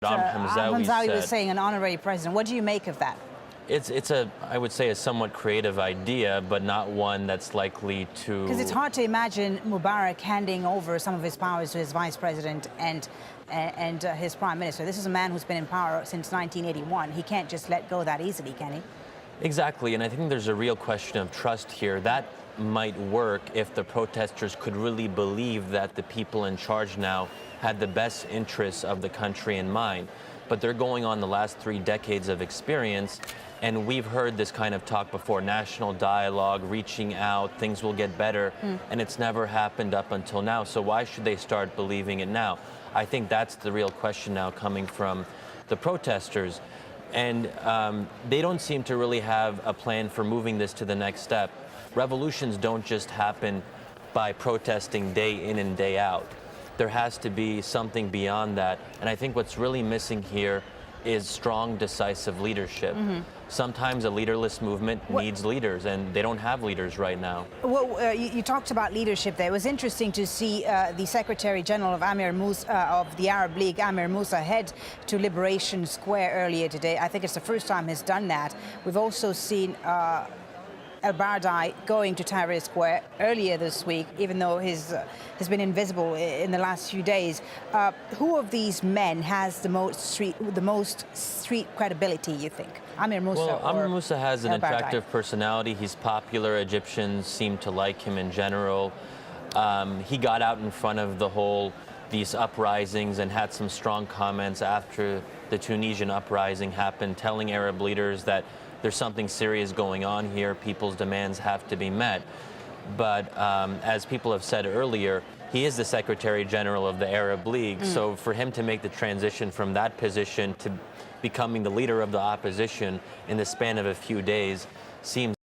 Hamzawi was said. saying an honorary president. What do you make of that? It's I would say, a somewhat creative idea, but not one that's likely to... Because it's hard to imagine Mubarak handing over some of his powers to his vice president and his prime minister. This is a man who's been in power since 1981. He can't just let go that easily, can he? Exactly, and I think there's a real question of trust here. That might work if the protesters could really believe that the people in charge now had the best interests of the country in mind. But they're going on the last 3 decades of experience, and we've heard this kind of talk before: national dialogue, reaching out, things will get better, and it's never happened up until now. So why should they start believing it now? I think that's the real question now coming from the protesters. And they don't seem to really have a plan for moving this to the next step. Revolutions don't just happen by protesting day in and day out. There has to be something beyond that. And I think what's really missing here is strong, decisive leadership. Sometimes a leaderless movement needs leaders, and they don't have leaders right now. Well, you talked about leadership there. It was interesting to see the Secretary General of of the Arab League, Amir Moussa, head to Liberation Square earlier today. I think it's the first time he's done that. We've also seen El-Baradei going to Tahrir Square earlier this week, even though he's been invisible in the last few days. Who of these men has the most street credibility, you think? Amir Moussa? Well, Amir Moussa has an attractive personality. He's popular. Egyptians seem to like him in general. He got out in front of these uprisings and had some strong comments after the Tunisian uprising happened, telling Arab leaders that there's something serious going on here. People's demands have to be met. But as people have said earlier, he is the Secretary General of the Arab League. So for him to make the transition from that position to becoming the leader of the opposition in the span of a few days seems